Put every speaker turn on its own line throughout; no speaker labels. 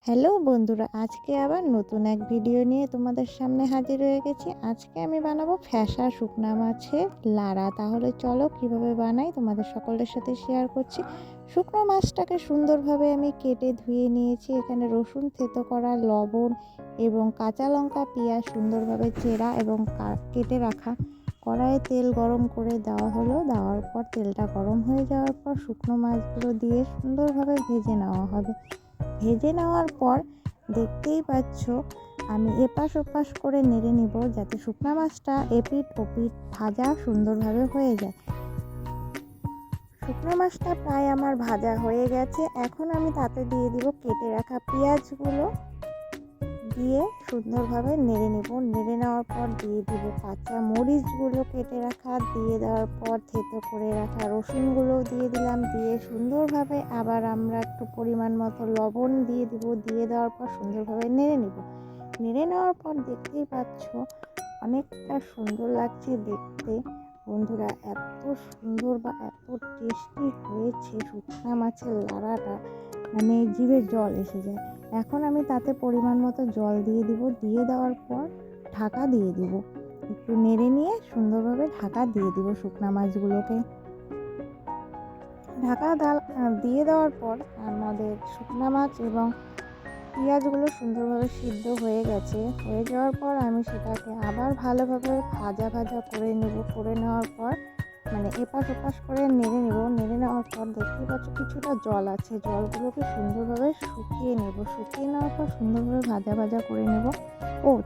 Hello বন্ধুরা, আজকে আবার নতুন এক ভিডিও নিয়ে তোমাদের সামনে হাজির হয়ে গেছি। আজকে আমি বানাবো ফ্যাসা শুকনা মাছের লাড়া। তাহলে চলো কিভাবে বানাই তোমাদের সকলের সাথে শেয়ার করছি। শুকনো মাছটাকে সুন্দরভাবে আমি কেটে ধুয়ে নিয়েছি। এখানে রসুন থেতো করা, লবণ এবং কাঁচা লঙ্কা, পেঁয়াজ সুন্দরভাবে চেরা এবং কেটে রাখা। কড়াইয়ে তেল গরম করে দেওয়া হলো। দেওয়ার পর তেলটা গরম হয়ে যাওয়ার পর শুকনো মাছগুলো দিয়ে সুন্দরভাবে ভেজে নেওয়া হবে। ভেজে নেওয়ার পর দেখতেই পাচ্ছ আমি এপাশ ওপাশ করে নেড়ে নিব, যাতে শুকনা মাছটা এপিঠ ওপিঠ ভাজা সুন্দরভাবে হয়ে যায়। শুকনো মাছটা প্রায় আমার ভাজা হয়ে গেছে। এখন আমি তাতে দিয়ে দিব কেটে রাখা পেঁয়াজগুলো, দিয়ে সুন্দরভাবে নেড়ে নেব। নেড়ে নেওয়ার পর দিয়ে দিব কাঁচা মরিচগুলো কেটে রাখা, দিয়ে দেওয়ার পর থেতো করে রাখা রসুনগুলো দিয়ে দিলাম। দিয়ে সুন্দরভাবে আবার আমরা একটু পরিমাণ মতো লবণ দিয়ে দিব। দিয়ে দেওয়ার পর সুন্দরভাবে নেড়ে নেব। নেড়ে নেওয়ার পর দেখতেই পাচ্ছ অনেকটা সুন্দর লাগছে দেখতে। বন্ধুরা, এত সুন্দর বা এত টেস্টি হয়েছে শুকনা মাছের লাড়াটা, মানে জিভে জল এসে যায়। এখন আমি তাতে পরিমাণ মতো জল দিয়ে দিব। দিয়ে দেওয়ার পর ঢাকা দিয়ে দিব। একটু নেড়ে নিয়ে সুন্দরভাবে ঢাকা দিয়ে দিব শুকনা মাছগুলোকে। ঢাকা দিয়ে দেওয়ার পর আমাদের শুকনা মাছ এবং পেঁয়াজগুলো সুন্দরভাবে সিদ্ধ হয়ে গেছে। হয়ে যাওয়ার পর আমি সেটাকে আবার ভালোভাবে ভাজা করে নেব। করে নেওয়ার পর মানে এপাশ ওপাশ করে নেড়ে নেব। নেড়ে নেওয়ার পর দেখতে পাচ্ছ কিছুটা জল আছে, জলগুলোকে সুন্দরভাবে শুকিয়ে নেব। শুকিয়ে নেওয়ার পর সুন্দরভাবে ভাজা করে নেব।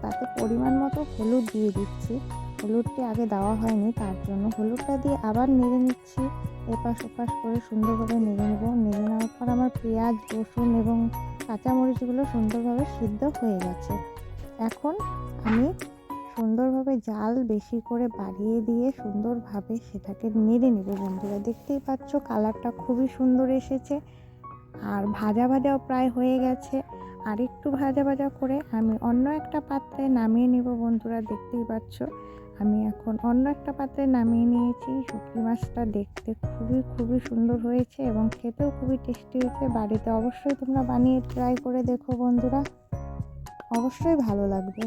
তাতে পরিমাণ মতো হলুদ দিয়ে দিচ্ছি। হলুদটি আগে দেওয়া হয়নি, তার জন্য হলুদটা দিয়ে আবার নেড়ে নিচ্ছি। এপাশ ওপাশ করে সুন্দরভাবে নেড়ে নেব। নেড়ে নেওয়ার পর আমার পেঁয়াজ, রসুন এবং কাঁচামরিচগুলো সুন্দরভাবে সিদ্ধ হয়ে গেছে। এখন আমি সুন্দরভাবে জাল বেশি করে বাড়িয়ে দিয়ে সুন্দরভাবে সেটাকে নেড়ে নেব। বন্ধুরা, দেখতেই পাচ্ছ কালারটা খুবই সুন্দর এসেছে, আর ভাজাও প্রায় হয়ে গেছে। আর একটু ভাজা করে আমি অন্য একটা পাত্রে নামিয়ে নেব। বন্ধুরা, দেখতেই পাচ্ছ আমি এখন অন্য একটা পাত্রে নামিয়ে নিয়েছি। শুটকি মাছটা দেখতে খুবই সুন্দর হয়েছে এবং খেতেও খুবই টেস্টি হয়েছে। বাড়িতে অবশ্যই তোমরা বানিয়ে ট্রাই করে দেখো বন্ধুরা, অবশ্যই ভালো লাগবে।